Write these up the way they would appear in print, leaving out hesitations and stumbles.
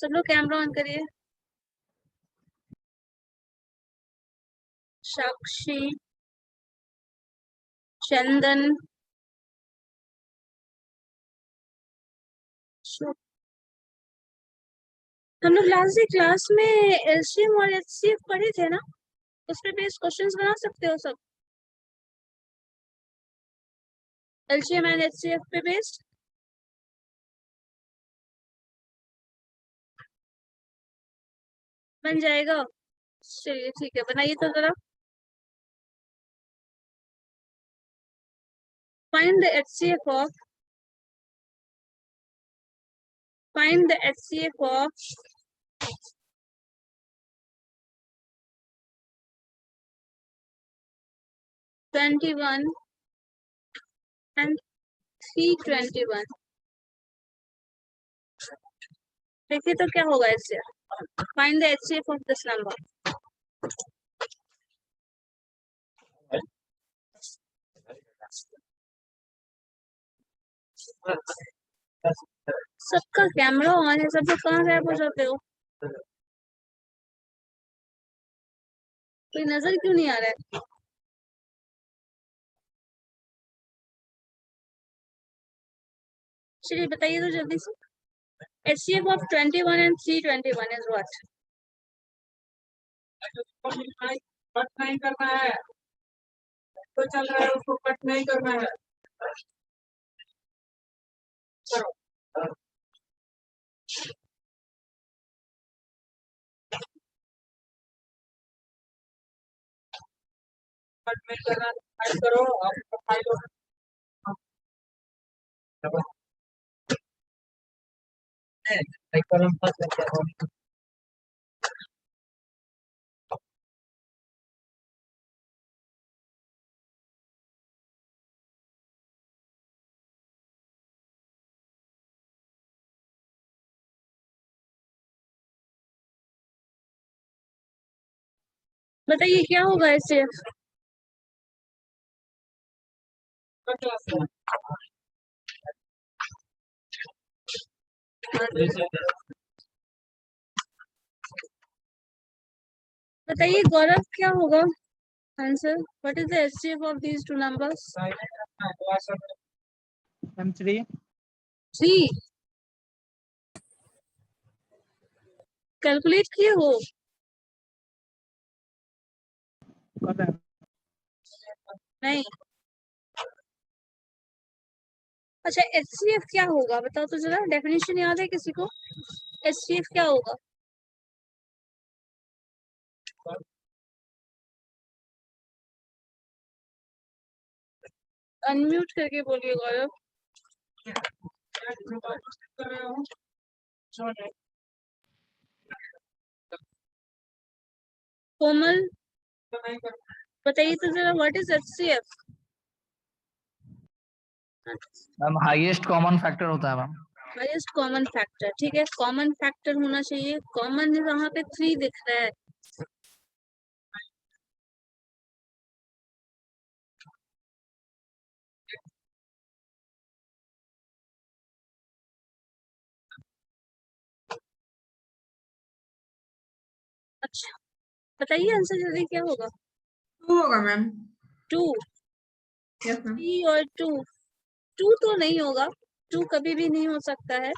सब लोग camera on करिए। साक्षी, चंदन, हम लोग लास्ट डे क्लास में एलसीएम और एचसीएफ पढ़े थे ना, उस पे बेस्ड क्वेश्चंस बना सकते हो सब। एलसीएम एंड एचसीएफ पे बेस्ड बन जाएगा। चलिए ठीक है, बनाइए तो जरा। Find the HCF of find the HCF of 21 and 321। देखिए तो क्या होगा इससे। Find the HCF of this number. सबका कैमरा ऑन है, सब लोग कहाँ गायब हो जाते हो? कोई नजर क्यों नहीं आ रहा है? चलिए बताइए तो जल्दी से। HCF of 21 and 321 is what? Cut नहीं करना है तो चल रहा है, उसको कट नहीं करना है। कट नहीं करना, फाइल करो आप, फाइल करो। बताइए क्या होगा इससे। बताइए गौरव क्या होगा answer. What is the HCF of these two numbers? M3 3 calculate किए हो? नहीं। अच्छा HCF क्या होगा बताओ तो जरा, डेफिनेशन याद है किसी को? HCF क्या होगा? अनम्यूट करके बोलिए गौरव। कोमल बताइए तो जरा, what is HCF? Ma'am highest common factor होता है मैम। हाईएस्ट कॉमन फैक्टर, ठीक है, कॉमन फैक्टर होना चाहिए। कॉमन वहां पे 3 दिख रहा है। अच्छा बताइए आंसर जल्दी, क्या होगा? 2 होगा मैम। 2? Yes ma'am. 3 और 2, 2 तो नहीं होगा। 2 कभी भी नहीं हो सकता है,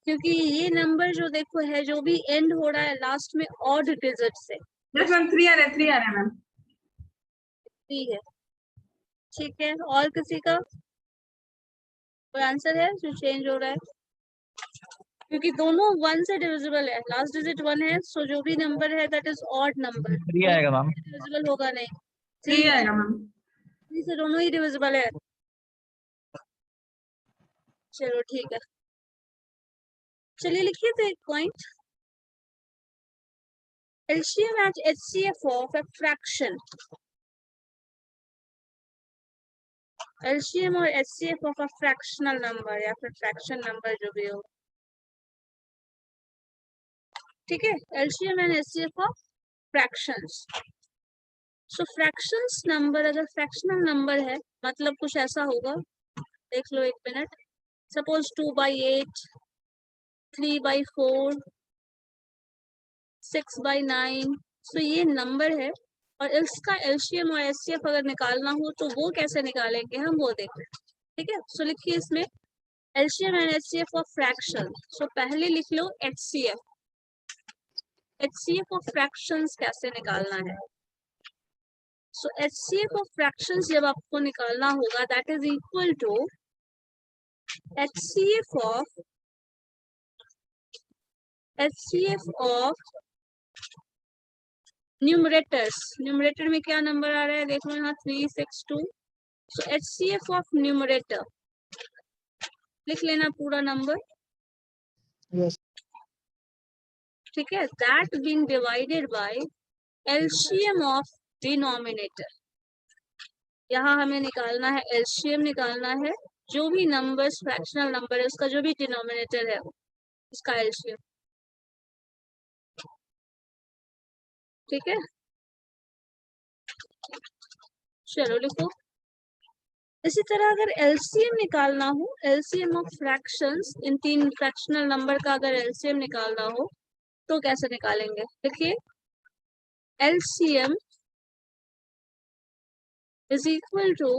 क्योंकि ये नंबर जो देखो है, जो भी एंड हो रहा है लास्ट में ऑड डिजिट से। यस मैम, 3 आ रहा है, 3 आ रहा है मैम। 3 है, ठीक है। और किसी का कोई आंसर है जो चेंज हो रहा है? क्योंकि दोनों 1 से डिविजिबल है, लास्ट डिजिट 1 है, सो जो भी नंबर है दैट इज ऑड नंबर। 3 आएगा मैम। डिविजिबल होगा नहीं। 3 आएगा मैम। 3 से दोनों ही डिविजिबल है। चलो ठीक है, चलिए लिखिए तो एक point. LCM and HCF of a fraction। LCM और HCF of a fractional number या फिर फ्रैक्शन नंबर जो भी हो, ठीक है। LCM and HCF of fractions। So fractions number अगर फ्रैक्शनल नंबर है मतलब कुछ ऐसा होगा, देख लो एक मिनट। सपोज 2/8, 3/4, 6/9। सो ये नंबर है और इसका एलसीएम और एचसीएफ अगर निकालना हो तो वो कैसे निकालेंगे हम वो देखते हैं। ठीक है, सो लिखिए इसमें LCM and HCF of fraction. So पहले लिख लो एचसीएफ। एचसीएफ ऑफ फ्रैक्शंस कैसे निकालना है। सो एचसीएफ ऑफ फ्रैक्शंस जब आपको निकालना होगा that is equal to HCF of numerators. Numerator में क्या नंबर आ रहा है देख लो यहाँ 362। सो HCF ऑफ न्यूमरेटर लिख लेना पूरा नंबर। Yes. ठीक है, that being divided by LCM of denominator. यहाँ हमें निकालना है एलसीएम निकालना है, जो भी नंबर्स फ्रैक्शनल नंबर है उसका जो भी डिनोमिनेटर है उसका एलसीएम। ठीक है, चलो लिखो। इसी तरह अगर एलसीएम निकालना हो, एलसीएम ऑफ फ्रैक्शंस, इन तीन फ्रैक्शनल नंबर का अगर एलसीएम निकालना हो तो कैसे निकालेंगे। देखिए LCM is equal to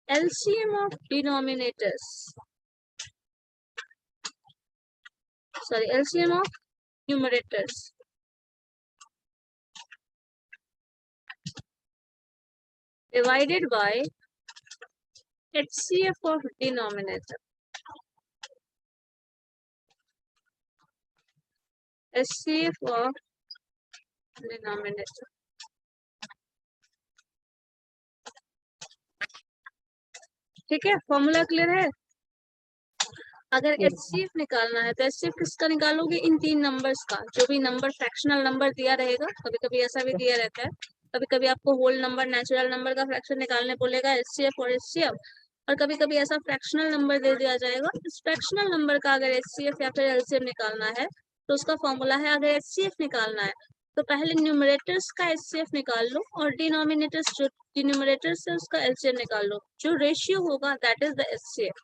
LCM of denominators, sorry LCM of numerators divided by HCF of denominator। HCF of denominator। ठीक है, फॉर्मूला क्लियर है। अगर Yes. HCF निकालना है तो HCF किसका निकालोगे, इन तीन नंबर्स का। जो भी नंबर फ्रैक्शनल नंबर दिया रहेगा, कभी कभी ऐसा भी दिया रहता है, कभी कभी आपको होल नंबर नेचुरल नंबर का फ्रैक्शन निकालने बोलेगा HCF और HCF, और कभी कभी ऐसा फ्रैक्शनल नंबर दे दिया जाएगा। इस फ्रैक्शनल नंबर का अगर HCF या फिर LCM निकालना है तो उसका फॉर्मूला है, अगर HCF निकालना है तो पहले न्यूमरेटर्स का HCF निकाल लो और डिनोमिनेटर्स जो डिनोमिनेटर्स है उसका LCM निकाल लो। जो रेशियो होगा दैट इज द HCF।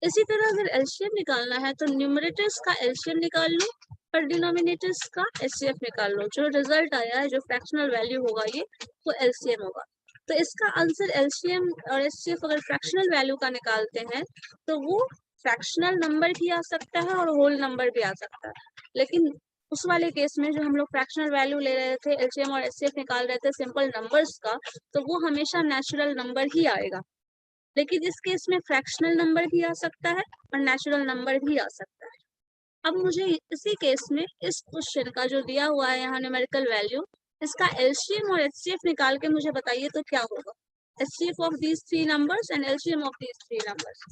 इसी तरह अगर एलसीएम निकालना है तो न्यूमरेटर्स का एलसीएम निकाल लो और डिनोमिनेटर्स का एचसीएफ निकाल लो। जो रिजल्ट आया है, जो फ्रैक्शनल वैल्यू होगा ये, वो एलसीएम होगा। तो इसका आंसर एलसीएम और एचसीएफ अगर फ्रैक्शनल वैल्यू का निकालते हैं तो वो फ्रैक्शनल नंबर भी आ सकता है और होल नंबर भी आ सकता है। लेकिन उस वाले केस में जो हम लोग फ्रैक्शनल वैल्यू ले रहे थे, एलसीएम और एचसीएफ निकाल रहे थे सिंपल नंबर्स का, तो वो हमेशा नेचुरल नंबर ही आएगा। लेकिन इस केस में फ्रैक्शनल नंबर भी आ सकता है और नेचुरल नंबर भी आ सकता है। अब मुझे इसी केस में इस क्वेश्चन का जो दिया हुआ है यहाँ न्यूमेरिकल वैल्यू, इसका एलसीएम और एचसीएफ निकाल के मुझे बताइए तो क्या होगा। HCF of these three numbers and LCM of these three numbers.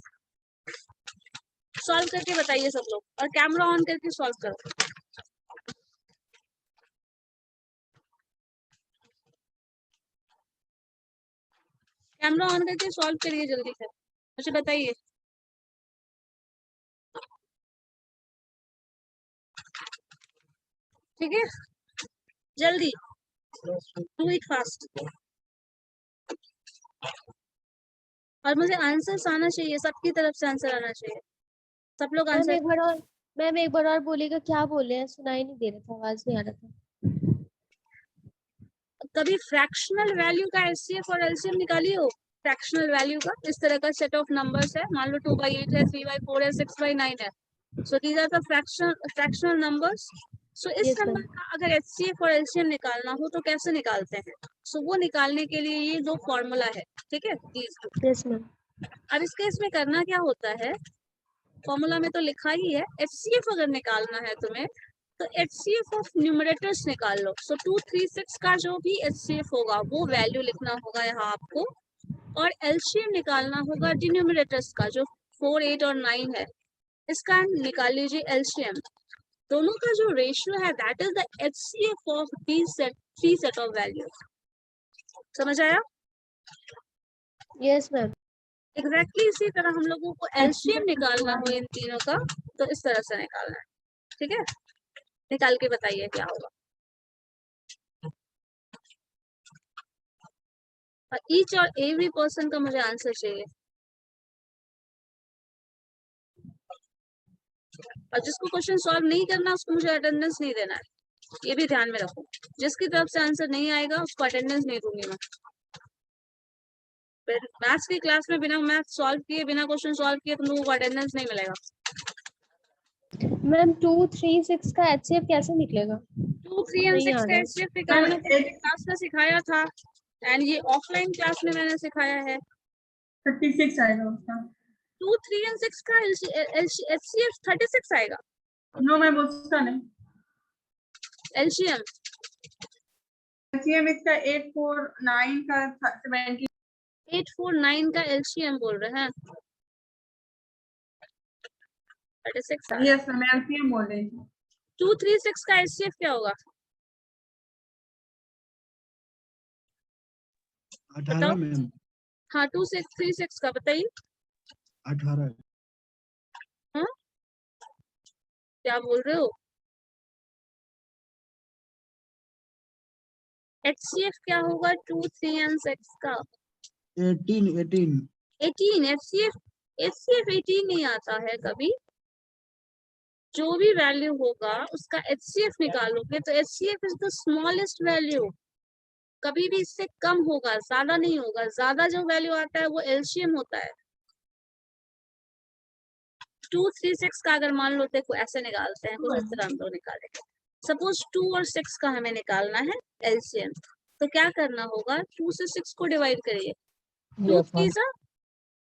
Solve करके बताइए सब लोग, और कैमरा ऑन करके सॉल्व करो। कैमरा ऑन करके सॉल्व करिए जल्दी से, मुझे बताइए। ठीक है, जल्दी डू इट फास्ट। और मुझे आंसर्स आना चाहिए, सबकी तरफ से आंसर आना चाहिए। सब लोग मैम आंसर, एक बार और, मैम एक बार और बोलिएगा, क्या बोले हैं, सुनाई नहीं दे रहा था, आवाज नहीं आ रहा था। कभी फ्रैक्शनल वैल्यू का एचसीएफ और एलसीएम निकाली हो। फ्रैक्शनल वैल्यू का इस तरह का सेट ऑफ नंबर्स है, मान लो 2/8 है, 3/4 है, 6/9 है। So these are the fractional numbers. So इस यस नंबर मैम। का अगर एचसीएफ और एलसीएम निकालना हो तो कैसे निकालते हैं। सो वो निकालने के लिए ये दो फॉर्मूला है। ठीक है, these two। Yes ma'am. अब इसके इसमें करना क्या होता है, फॉर्मूला में तो लिखा ही है, एचसीएफ अगर निकालना है तुम्हें तो HCF ऑफ न्यूमरेटर्स निकाल लो। सो 236 का जो भी HCF होगा वो वैल्यू लिखना होगा यहाँ आपको, और LCM निकालना होगा डिनोमिनेटर्स का जो 4, 8 और 9 है, इसका निकाल लीजिए LCM। दोनों का जो रेशियो है that is the HCF of these three set of values. समझ आया। Yes ma'am. एग्जैक्टली इसी तरह हम लोगों को LCM निकालना हो इन तीनों का तो इस तरह से निकालना है। ठीक है, निकाल के बताइए क्या होगा। और ईच और एवरी पर्सन का मुझे आंसर चाहिए। और जिसको क्वेश्चन सॉल्व नहीं करना उसको मुझे अटेंडेंस नहीं देना है, ये भी ध्यान में रखो। जिसकी तरफ से आंसर नहीं आएगा उसको अटेंडेंस नहीं दूंगी मैं। फिर मैथ्स की क्लास में बिना मैथ सॉल्व किए, बिना क्वेश्चन सॉल्व किए तुम लोगों को अटेंडेंस नहीं मिलेगा। मैम 2, 3, 6 का HCF कैसे निकलेगा? 2, 3 एंड नहीं 6 आ का रहा है। HCF निकालना मैम क्लास में सिखाया था, एंड ये ऑफलाइन क्लास में मैंने सिखाया है। 36 आएगा उसका। 2, 3 एंड 6 का HCF 36 आएगा। नो मैम उसका नहीं। LCM LCM इसका 8, 4, 9 का 70। 8, 4, 9 का LCM बोल रहे हैं, 36 आ रहा है। यस मैम LCM बोल रही थी। 2, 3, 6 का HCF क्या होगा 18 बताओ? मैम, हाँ 2, 6, 3, 6 का बताइए। 18। हाँ क्या बोल रहे हो? HCF क्या होगा 2, 3 एंड 6 का? 18 18। HCF 18 नहीं आता है कभी। जो भी वैल्यू होगा उसका HCF निकालोगे तो HCF is the smallest value. कभी भी इससे कम होगा, ज्यादा नहीं होगा। ज्यादा जो वैल्यू आता है वो LCM होता है। 2, 3, 6 का अगर मान लो, देखो ऐसे निकालते हैं, कुछ इस तरह हम लोग निकालेंगे। सपोज 2 और 6 का हमें निकालना है LCM, तो क्या करना होगा, 2 से 6 को डिवाइड करिए। 2 यस मैम। 3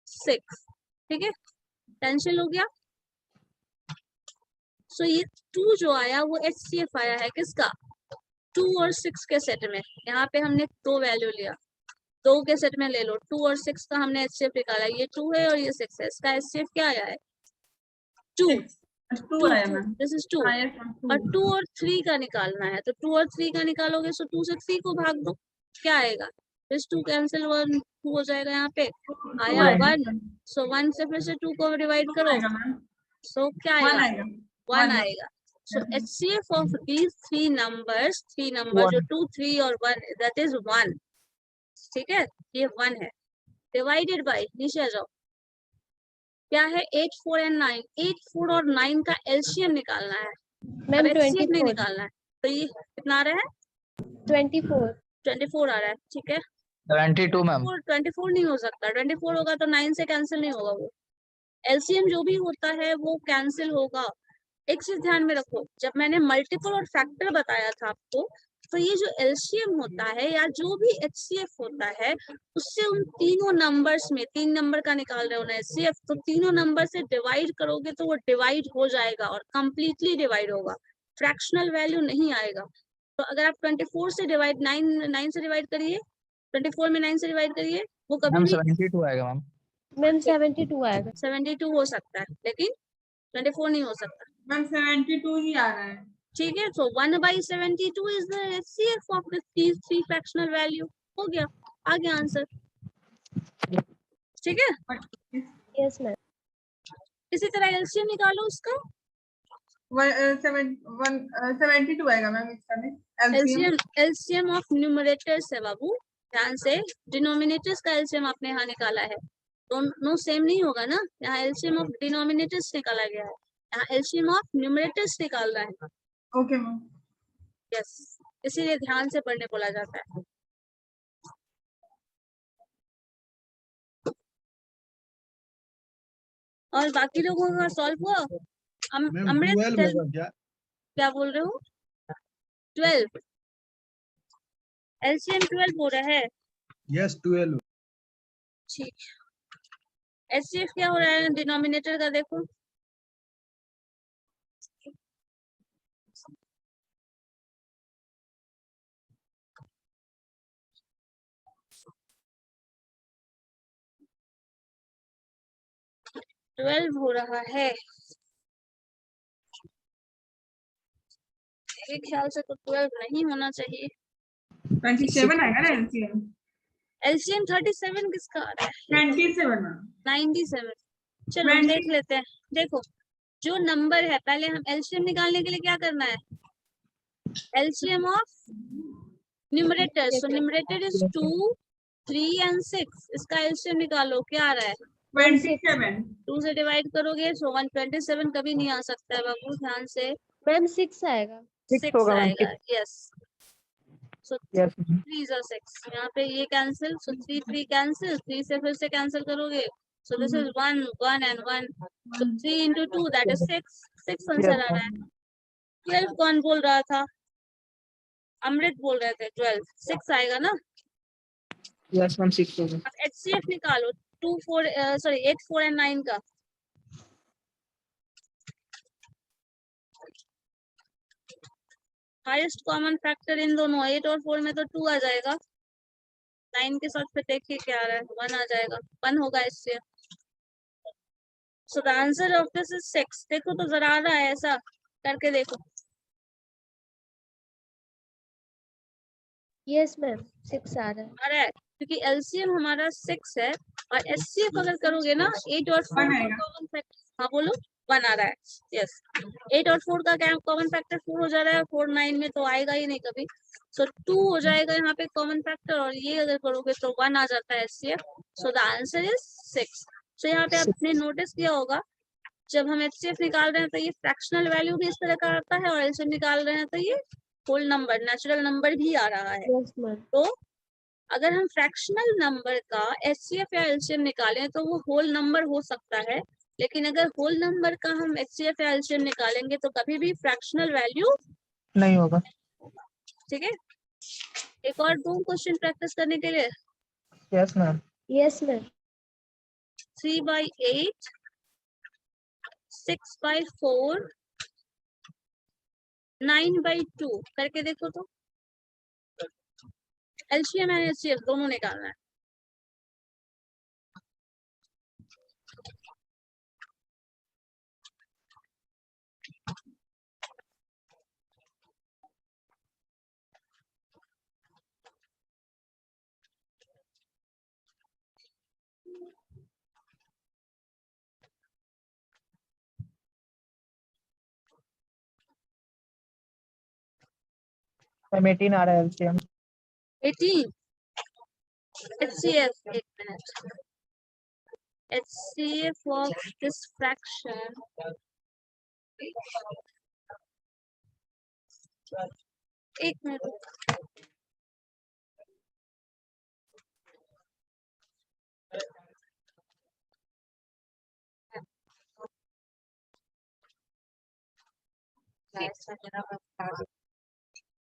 6, ठीक है, टेंशन हो गया। सो ये 2 जो आया वो HCF आया है किसका, 2 और 6 के सेट में। यहाँ पे हमने 2 वैल्यू लिया, 2 के सेट में ले लो। 2 और 6 का हमने HCF निकाला, ये 2 है और ये 6 है। इसका HCF क्या आया है 2, 2 आया मैम। This is 2। हाँ यस मैम और 2। 2 और 3 का निकालना है, तो 2 और 3 का निकालोगे तो 2 से 3 को भाग दो, क्या आएगा, फिर 2 कैंसिल 1 2 हो जाएगा। यहाँ पे आया 1, सो 1 से फिर से 2 को डिवाइड करो, आएगा मैम। सो क्या 1 आएगा, आएगा। 1 1 आएगा। सो HCF of these 3 numbers, 3 number जो 2, 3 और 1, दैट इज 1। ठीक है, ये 1 है। डिवाइडेड बाय, नीचे आ जाओ, क्या है 8, 4 एंड 9। 8, 4 और 9 का LCM निकालना है, अब मैम HCF नहीं 24, निकालना है। तो ये कितना आ रहा है 24। 24 आ रहा है, ठीक है। 72 मैम। 24 नहीं हो सकता, 24 होगा तो 9 से कैंसिल नहीं होगा। वो LCM जो भी होता है वो कैंसिल होगा। एक चीज ध्यान में रखो, जब मैंने मल्टीपल और फैक्टर बताया था आपको, तो ये जो LCM होता है या जो भी HCF होता है, उससे उन तीनों नंबर्स में, 3 नंबर का निकाल रहे हो ना HCF, तो तीनों नंबर से डिवाइड करोगे तो वो डिवाइड हो जाएगा और कंप्लीटली डिवाइड होगा, फ्रैक्शनल वैल्यू नहीं आएगा। तो अगर आप 24 से डिवाइड 9 से डिवाइड करिए, 24 में 9 से डिवाइड करिए, वो कभी मैम भी 72 आएगा मैम। मैम 72 आएगा। 72 हो सकता है, लेकिन 24 नहीं हो सकता। मैम 72 ही आ रहा है। ठीक है, so 1/72 is the HCF of these 3 fractional value। हो गया, आ गया आंसर। ठीक है, यस मैम। इसी तरह LCM निकालो उसका। 72 आएगा मैम इसका भी। LCM ऑफ न्यूमरेटर्स है बाबू, ध्यान से। डिनोमिनेटर्स का LCM आपने यहाँ निकाला है, दोनों सेम नहीं होगा ना। यहाँ LCM ऑफ डिनोमिनेटर्स निकाला गया है, यहाँ LCM ऑफ न्यूमरेटर्स निकालना है। Okay ma'am. यस, इसीलिए ध्यान से पढ़ने बोला जाता है। और बाकी लोगों का सॉल्व हुआ? मैम अमृत 12 होगा क्या? क्या बोल रहे हो? 12 LCM 12 हो रहा है, यस 12। ठीक। HCF क्या हो रहा है डिनोमिनेटर का, देखो ट्वेल्व हो रहा है। मेरे ख्याल से तो 12 नहीं होना चाहिए। 27 आएगा ना LCM। LCM 37 किसका आ रहा है? 27 मैम। 97। चलो 20 देख लेते हैं। देखो जो नंबर है, पहले हम LCM निकालने के लिए क्या करना है, LCM of numerator. So numerator is 2, 3 and 6। इसका LCM निकालो, क्या आ रहा है 27. 2 से डिवाइड करोगे सो 127 कभी नहीं आ सकता है बाबू, ध्यान से। मैम 6 आएगा। 6 होगा मैम, आएगा, यस। सो यस 3 is 6, यहाँ पे ये कैंसिल, सो 3 3 कैंसिल, 3 से फिर से कैंसिल करोगे, so this is 1 1 and 1, so 3 into 2 that is 6 answer आ रहा है। 12 कौन बोल रहा था? अमृत बोल रहे थे 12, 6 आएगा ना। यस मैम 6 होगा। अब HCF निकालो 2 4 सॉरी 8 4 and 9 का। हाईएस्ट कॉमन फैक्टर इन दोनों 8 और 4 में तो 2 आ जाएगा, 9 के साथ फिर देखिए क्या आ रहा है, 1 आ जाएगा, 1 होगा इससे। So the answer of this is 6। देखो तो जरा आ रहा है, ऐसा करके देखो। यस मैम 6 आ रहा है। आ रहा है क्योंकि एलसीएम हमारा 6 है, और एचसीएफ अगर करोगे ना 8 और 4 1 का आएगा। कॉमन फैक्टर, हाँ बोलो, 1 आ रहा है, यस। 8 और 4 का क्या कॉमन फैक्टर 4 हो जा रहा है, 4 9 में तो आएगा ही नहीं कभी, सो 2 हो जाएगा यहाँ पे कॉमन फैक्टर, और ये अगर करोगे तो 1 आ जाता है HCF. So the answer is 6। सो यहाँ पे आपने नोटिस किया होगा, जब हम एचसीएफ निकाल रहे हैं तो ये फ्रैक्शनल वैल्यू भी इस तरह का आता है, और एलसीएम निकाल रहे हैं तो ये होल नंबर, नेचुरल नंबर भी आ रहा है। Yes ma'am. तो अगर हम फ्रैक्शनल नंबर का एचसीएफ या एलसीएम निकालें तो वो होल नंबर हो सकता है, लेकिन अगर होल नंबर का हम एचसीएफ या एलसीएम निकालेंगे तो कभी भी फ्रैक्शनल वैल्यू नहीं होगा। ठीक है। एक और 2 क्वेश्चन प्रैक्टिस करने के लिए। Yes ma'am. Yes ma'am. 3/8, 6/4, 9/2 करके देखो तो। एलसीएम एंड एचसीएफ दोनों निकालना है। मैम 18 आ रहा है एलसीएम। 18 HCF, एक minute, HCF of this fraction, एक मिनट,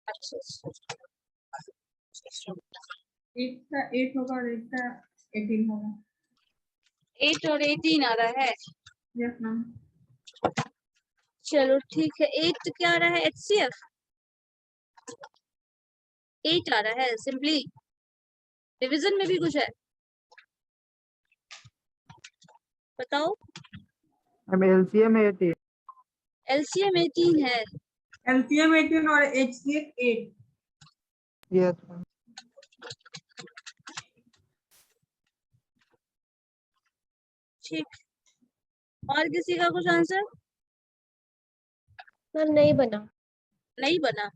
अच्छा, एक का 8 होगा और एक का 18 होगा। 8 और 18 आ रहा है। Yes ma'am. चलो ठीक है, 8 क्या आ रहा है HCF, 8 आ रहा है। सिंपली डिवीजन में भी कुछ है, बताओ। Ma'am LCM 18। एलसीएम 18 है, एलसीएम 18 और एचसीएफ 8। Yes ma'am. ठीक। और किसी का कुछ आंसर मैम नहीं बना। नहीं बना?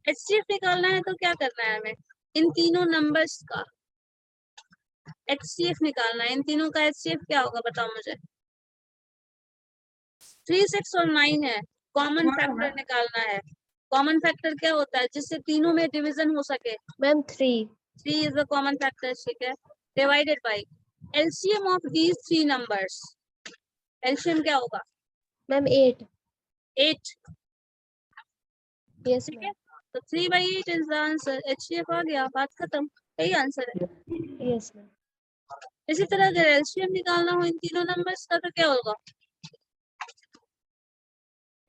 HCF निकालना है तो क्या करना है हमें, इन तीनों नंबर्स का HCF निकालना है। इन तीनों का HCF क्या होगा बताओ मुझे। 3 6 और 9 है, कॉमन फैक्टर निकालना है। कॉमन फैक्टर क्या होता है, जिससे तीनों में डिवीजन हो सके। Ma'am 3। 3 is the common factor, ठीक है। Divided by LCM of these 3 numbers. LCM क्या होगा मैम 8। 8, यस ठीक है। मैम। तो 3/8 इज द आंसर। HCF आ गया, बात खत्म, यही आंसर है। Yes ma'am. इसी तरह अगर एलसीएम निकालना हो इन तीनों नंबर्स का तो क्या होगा,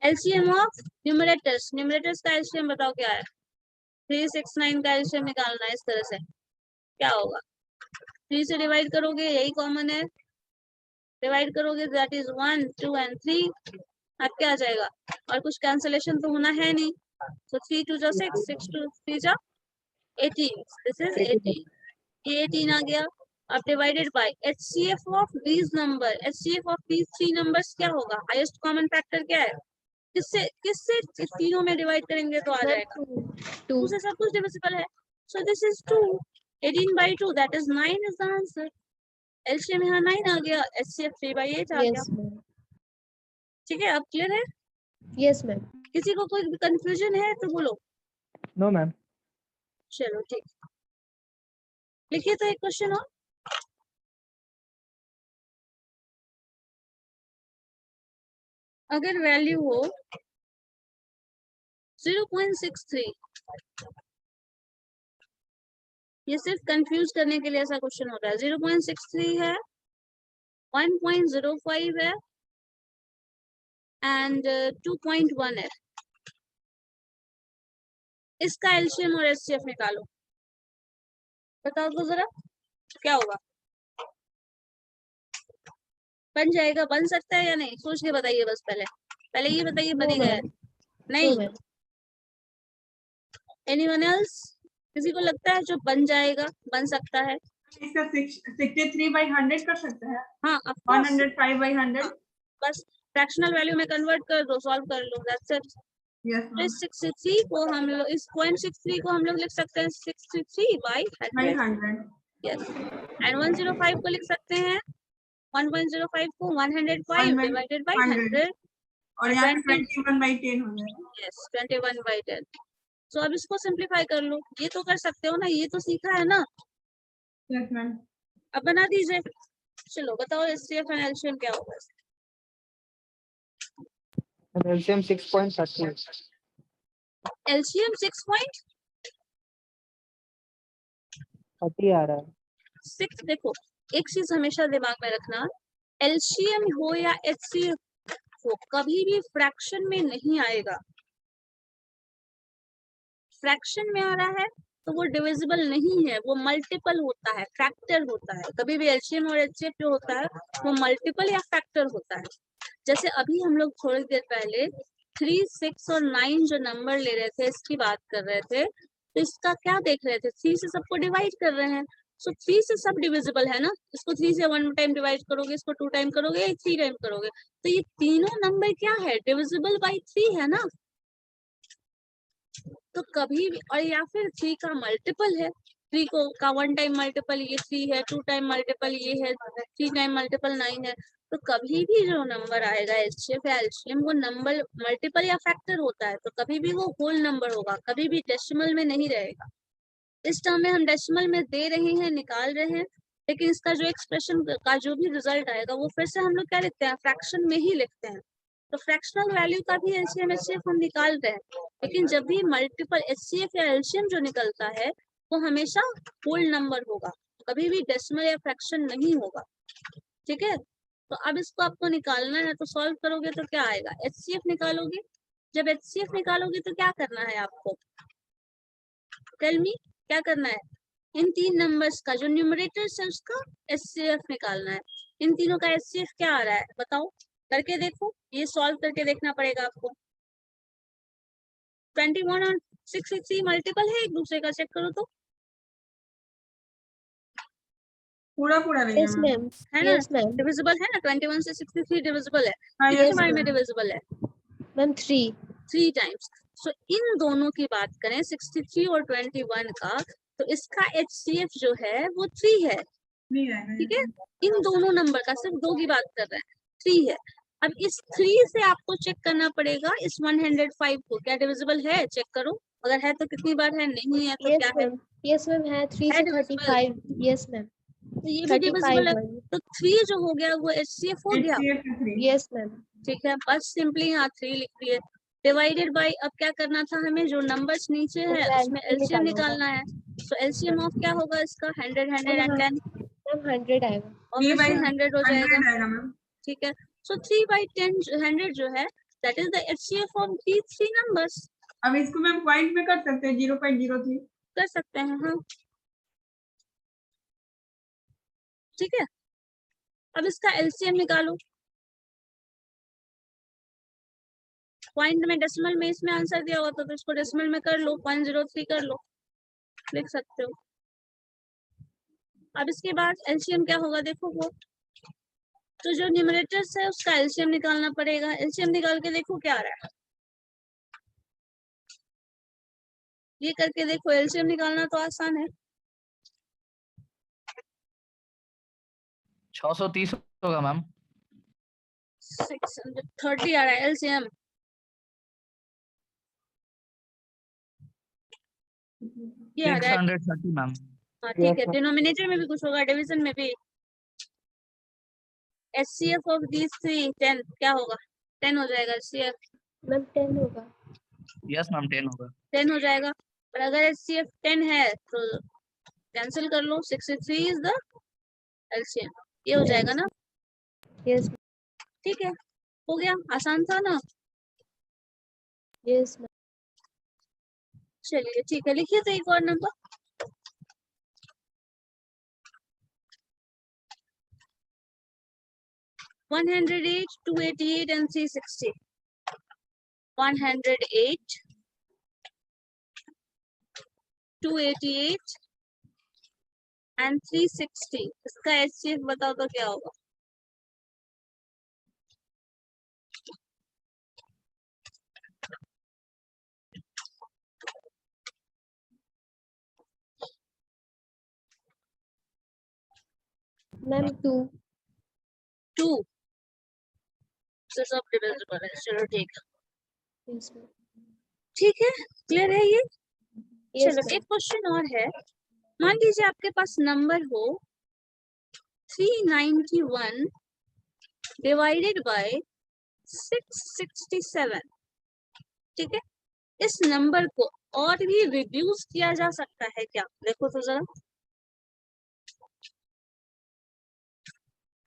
एलसीएम ऑफ न्यूमरेटर्स। न्यूमरेटर्स का एलसीएम बताओ क्या है, 3 6 9 का एलसीएम निकालना है। इस तरह से क्या होगा, 3 से डिवाइड करोगे, यही कॉमन है, डिवाइड करोगे दैट इज 1 2 and 3, अब क्या आ जाएगा, और कुछ कैंसलेशन तो होना है नहीं, so 3 2 जा 6, 6 2 3 जा 18, दिस इज 18, ये 18 आ गया। अब divided by HCF of these number, HCF of these 3 numbers क्या होगा, हाईएस्ट कॉमन फैक्टर क्या है, किससे किससे इस तीनों में डिवाइड करेंगे तो आ जाएगा, 2 से सब कुछ डिविजिबल है, so this is 2, 18/2 that is 9 is the answer. LCM यहाँ 9 आ गया, HCF 3/8 आ गया। यस मैम, ठीक है, अब क्लियर है? Yes ma'am. किसी को कोई कंफ्यूजन है तो बोलो। No ma'am. चलो ठीक, लिखिए तो एक क्वेश्चन और। अगर वैल्यू हो 0.63, ये सिर्फ कंफ्यूज करने के लिए ऐसा क्वेश्चन होता है। 0.63 है, 1.05 है एंड 2.1 है। इसका एलसीएम और एचसीएफ निकालो, बताओ तो जरा क्या होगा। बन जाएगा, बन सकता है या नहीं, सोच के बताइए बस। पहले ये बताइए नो बनेगा या मैम, नहीं। No ma'am. एनीवन एल्स, किसी को लगता है जो बन जाएगा, बन सकता है? इसका 63/100 कर सकते हैं। हाँ ऑफ कोर्स, 105/100। बस फ्रैक्शनल वैल्यू में कन्वर्ट कर दो, सॉल्व कर लो, दैट्स इट। यस तो मैम। इस 63 को हम लोग, इस 0.63 को हम लोग लिख सकते हैं 63/100। 100। यस, एंड 105 को लिख सकते हैं 1.05 को 105 डिवाइडेड बाय 100 और यहाँ पे 20। 21/10 हो जाएगा। यस, 21/10। सो अब इसको सिंप्लीफाई कर लो, ये तो कर सकते हो ना, ये तो सीखा है ना। Yes ma'am. अब बना दीजिए। चलो बताओ एचसीएफ एंड एलसीएम क्या होगा। एलसीएम 6.30। एलसीएम 30 आ रहा है। 6.6। देखो एक चीज हमेशा दिमाग में रखना, एलसीएम हो या एचसीएफ हो, कभी भी फ्रैक्शन में नहीं आएगा। फ्रैक्शन में आ रहा है तो वो डिविजिबल नहीं है, वो मल्टीपल होता है, फैक्टर होता है। कभी भी एलसीएम और एचसीएफ जो होता है वो मल्टीपल या फैक्टर होता है। जैसे अभी हम लोग थोड़ी देर पहले 3, 6 और 9 जो नंबर ले रहे थे, इसकी बात कर रहे थे, तो इसका क्या देख रहे थे, 3 से सबको डिवाइड कर रहे हैं। सो 3 से सब डिविजिबल है ना, इसको 3 से 1 टाइम डिवाइड करोगे, इसको 2 टाइम करोगे, 3 टाइम करोगे, तो ये तीनों नंबर क्या है, डिविजिबल बाई 3 है ना। तो कभी भी, और या फिर 3 का मल्टीपल है, 3 को का 1 टाइम मल्टीपल ये 3 है, 2 टाइम मल्टीपल ये है, 3 टाइम मल्टीपल 9 है। तो कभी भी जो नंबर आएगा एचसीएफ या एलसीएम, वो नंबर मल्टीपल या फैक्टर होता है, तो कभी भी वो होल नंबर होगा, कभी भी डेसिमल में नहीं रहेगा। इस टर्म में हम डेसिमल में दे रहे हैं, निकाल रहे हैं, लेकिन इसका जो एक्सप्रेशन का जो भी रिजल्ट आएगा वो फिर से हम लोग क्या लिखते हैं, फ्रैक्शन में ही लिखते हैं। तो फ्रैक्शनल वैल्यू का भी एलसीएम एचसीएफ हम निकाल रहे हैं, लेकिन जब भी मल्टीपल एचसीएफ या एलसीएम जो निकलता है वो हमेशा होल नंबर होगा, कभी भी डेसिमल या फ्रैक्शन नहीं होगा। ठीक है, तो अब इसको आपको निकालना है, तो सॉल्व करोगे तो क्या आएगा, एचसीएफ निकालोगे। जब एचसीएफ निकालोगे तो क्या करना है आपको, टेल मी क्या करना है। इन 3 नंबर्स का जो न्यूमरेटर्स है उसका एचसीएफ निकालना है। इन तीनों का एचसीएफ क्या आ रहा है बताओ, करके देखो, ये सॉल्व करके देखना पड़ेगा आपको। 21 और 63 मल्टीपल है एक दूसरे का, चेक करो तो, पूरा नहीं यस है मैम। मैम, है ना, यस मैम। डिविजिबल है ना, 21 से 63 डिविजिबल है। हाँ, कितने yes, बार में ma'am. डिविजिबल है, मैम 3। 3 टाइम्स। सो इन दोनों की बात करें 63 और 21 का, तो इसका एचसीएफ जो है वो 3 है। नहीं आएगा। ठीक है, इन दोनों नंबर का, सिर्फ 2 की बात कर रहे हैं, 3 है। अब इस 3 से आपको चेक करना पड़ेगा इस 105 को, क्या डिविजिबल है, चेक करो। अगर है तो कितनी बार है, नहीं है तो यस क्या है, मैम, यस मैम है 3 है से divisible। 35। यस मैम, तो ये भी डिविजिबल है, 35। तो 3 जो हो गया वो एचसीएफ हो गया। 3. यस मैम, ठीक है, बस सिंपली यहाँ 3 लिख दिए, डिवाइडेड बाय, अब क्या करना था हमें, जो नंबर्स नीचे है उसमें एलसीएम निकालना है। सो एलसीएम ऑफ क्या होगा इसका, 100, 110, मैम 100 आएगा। ऑब्वियसली 100 हो जाएगा। आएगा मैम। ठीक है, सो 3/10 100 जो है, that is the HCF of these 3 numbers. अब इसको मैम पॉइंट में कर सकते हैं 0.03। कर सकते हैं हाँ, ठीक है। अब इसका एलसीएम निकालो, पॉइंट में डेसिमल में इसमें आंसर दिया हुआ था, तो इसको डेसिमल में कर लो, 0.03 कर लो, लिख सकते हो। अब इसके बाद एलसीएम क्या होगा देखो, वो तो जो न्यूमरेटर्स है उसका एलसीएम निकालना पड़ेगा। एलसीएम निकाल के देखो क्या आ रहा है, ये करके देखो, एलसीएम निकालना तो आसान है। 630 होगा मैम। 630 आ रहा है एलसीएम। ये आ रहा है। 630 मैम। हाँ ठीक Yes, है, ma'am. डिनोमिनेटर में भी कुछ होगा, डिवीजन में भी। एचसीएफ ऑफ दीज थ्री 10 क्या होगा? 10 हो जाएगा एचसीएफ। मैम 10 होगा। यस मैम 10 होगा। 10 हो जाएगा। और अगर एचसीएफ 10 है तो कैंसिल कर लो, 63 इज द एलसीएम। ये हो जाएगा ना? यस ठीक है, हो गया, आसान था ना? Yes ma'am. चलिए ठीक है, लिखिए तो एक और नंबर। One 108, 288 and 360. 108, 288 and 360, इसका एचसीएफ बताओ तो क्या होगा? मैम 2। 2 से सब डिविजिबल है। चलो ठीक है, यस मैम। ठीक है, क्लियर है ये? यस चलो मैम। एक क्वेश्चन और है। मान लीजिए आपके पास नंबर हो 391 डिवाइडेड बाय 667, ठीक है? इस नंबर को और भी रिड्यूस किया जा सकता है क्या? देखो तो जरा,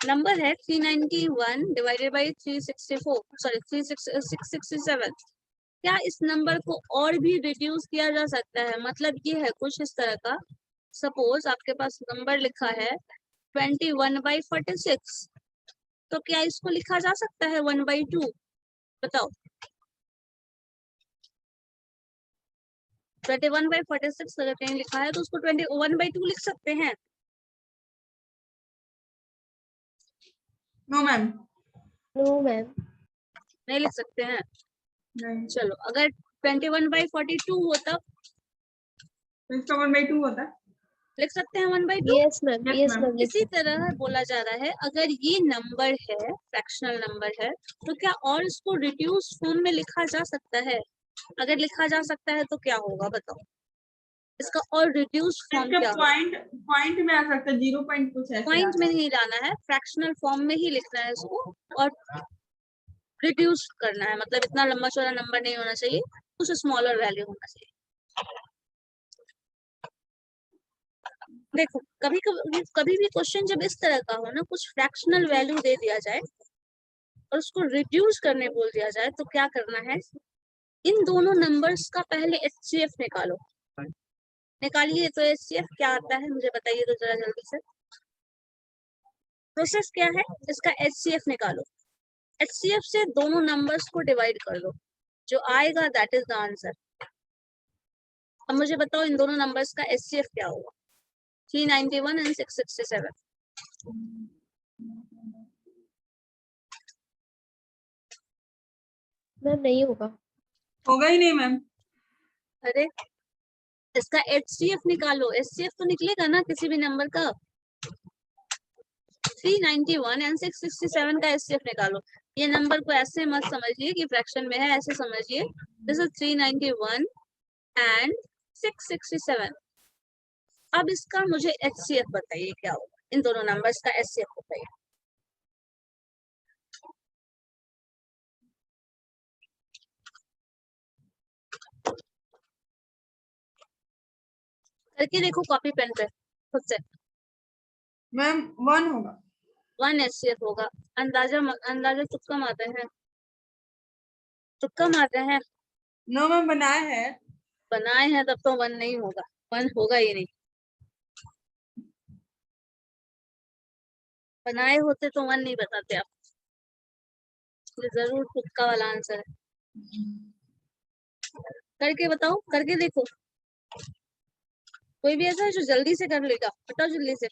नंबर है 391 डिवाइडेड बाय 364, सॉरी 667। क्या इस नंबर को और भी रिड्यूस किया जा सकता है? मतलब ये है कुछ इस तरह का। सपोज आपके पास नंबर लिखा है 21/46, तो क्या इसको लिखा जा सकता है 1/2? बताओ। 21/46 अगर कहीं लिखा है तो उसको 21/2 लिख सकते हैं? No ma'am. No ma'am. नहीं लिख सकते हैं। नहीं, चलो अगर 21/42 हो तब तो इसका 1/2 होता है। लिख सकते हैं 1/2। Yes ma'am. Yes, yes ma'am. Ma'am. इसी तरह बोला जा रहा है, अगर ये नंबर है, फ्रैक्शनल नंबर है, तो क्या और इसको रिड्यूस फॉर्म में लिखा जा सकता है? अगर लिखा जा सकता है तो क्या होगा बताओ? इसका और रिड्यूस फॉर्म इसका क्या होगा? पॉइंट में आ सकता है, 0 पॉइंट कुछ ऐसे पॉइंट आ में नहीं लाना है, फ्रैक्शनल फॉर्म में ही लिखना है इसको, और रिड्यूस करना है। मतलब इतना लंबा चौड़ा नंबर नहीं होना चाहिए, कुछ स्मॉलर वैल्यू होना चाहिए। देखो कभी भी क्वेश्चन जब इस तरह का हो ना, कुछ फ्रैक्शनल वैल्यू दे दिया जाए और उसको रिड्यूस करने बोल दिया जाए, तो क्या करना है? इन दोनों नंबर्स का पहले एचसीएफ निकालो। निकालिए तो एचसीएफ क्या आता है मुझे बताइए तो जरा जल्दी से। प्रोसेस क्या है? इसका एचसीएफ निकालो। एचसीएफ से दोनों नंबर्स को डिवाइड कर दो, जो आएगा दैट इज द आंसर। अब मुझे बताओ इन दोनों नंबर्स का एचसीएफ क्या होगा? 391 and 667। मैम नहीं होगा। होगा ही नहीं मैम। अरे इसका एचसीएफ निकालो, एचसीएफ तो निकलेगा ना किसी भी नंबर का। 391 and 667 का एचसीएफ निकालो। ये नंबर को ऐसे मत समझिए कि फ्रैक्शन में है, ऐसे समझिए दिस इज 391 and 667। अब इसका मुझे एचसीएफ बताइए क्या होगा? इन दोनों नंबर्स का एचसीएफ बताइए। करके देखो कॉपी पेन पे खुद से। मैम 1 होगा। 1 एचसीएफ होगा। अंदाजा तुक्का मारते हैं, तुक्का मारते हैं। नो मैम, बनाया है। बनाए हैं तब तो 1 नहीं होगा, 1 होगा ही नहीं। बनाए होते तो 1 नहीं बताते आप। ये जरूर तुक्का वाला आंसर है। करके बताओ, करके देखो। कोई भी ऐसा है जो जल्दी से कर लेगा? बताओ जल्दी से।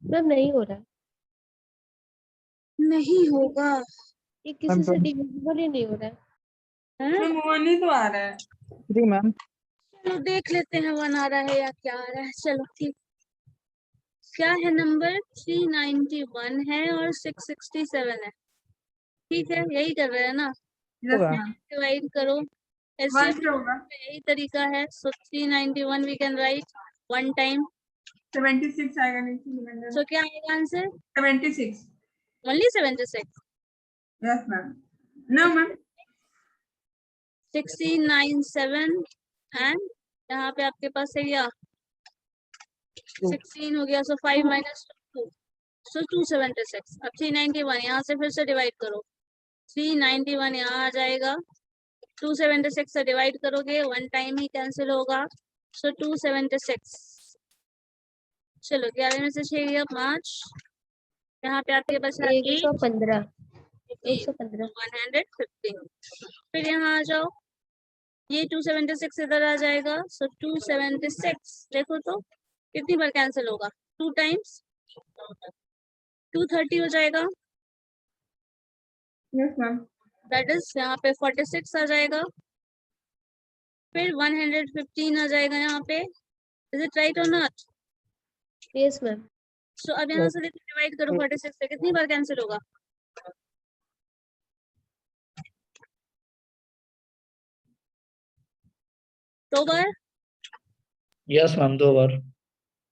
मैम नहीं हो रहा है। नहीं होगा। ये किसी से मैम डिविजिबल ही नहीं हो रहा है। हैं? मैम 1 ही तो आ रहा है। 3 मैम। तो देख लेते हैं 1 आ रहा है या क्या आ रहा है। चलो ठीक, क्या है नंबर 391 है और 667 है। ठीक है, यही कर रहे हैं ना, यस होगा। मैम डिवाइड करो। 1 ऐसे से होगा यही तरीका है। So 391 we can write 1 time. 76 आएगा नीचे रिमाइंडर सो क्या आएगा answer? 76 only 76। Yes ma'am no ma'am 697 and यहाँ पे आपके पास है या 16 हो गया। So 5 minus 2, so 276। अब 391 यहाँ से फिर से डिवाइड करो। 391 यहाँ आ जाएगा, 276 से डिवाइड करोगे, 1 टाइम ही कैंसिल होगा। सो 276। चलो 11 में से 6 गया 5, यहाँ पे आपके पास है 115 115। फिर यहाँ आ जाओ, ये 276 इधर आ जाएगा। सो 276 देखो तो कितनी बार कैंसिल होगा? 2 टाइम्स, 230 हो जाएगा। यस मैम दैट इज यहाँ पे 46 आ जाएगा। फिर 115 आ जाएगा यहाँ पे। इज इट राइट और नॉट? यस मैम सो अब यहाँ से देखो, डिवाइड करो 46 से, कितनी बार कैंसिल होगा? दो बार। यस मैम, 2 बार।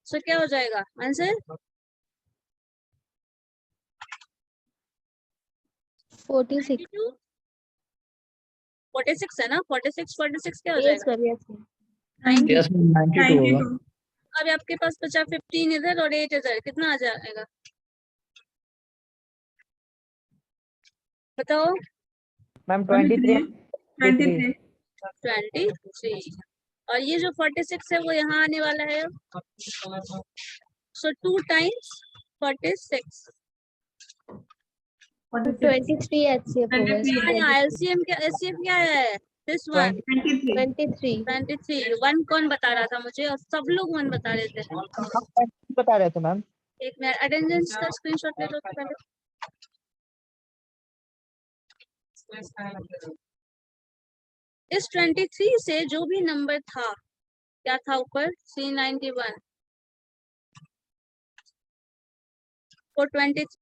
सो क्या हो जाएगा आंसर? 46 46 है ना? 46 क्या हो यस जाएगा? Ma'am yes ma'am 90। Yes ma'am, 92 होगा। 92 अब आपके पास बचा 15 इधर और 8 इधर, कितना आ जाएगा बताओ? मैम 23 23 23। और ये जो 46 है वो यहाँ आने वाला है। सो 2 टाइम्स 46। 23 HCF होगा इसमें। यहाँ एलसीएम क्या है? This one 23 23। 1 कौन बता रहा था मुझे? और सब लोग 1 बता रहे थे। बता रहे थे मैम। एक मिनट, अटेंडेंस का स्क्रीनशॉट ले लो तो पहले। इस 23 से जो भी नंबर था, क्या था ऊपर? 391 और 23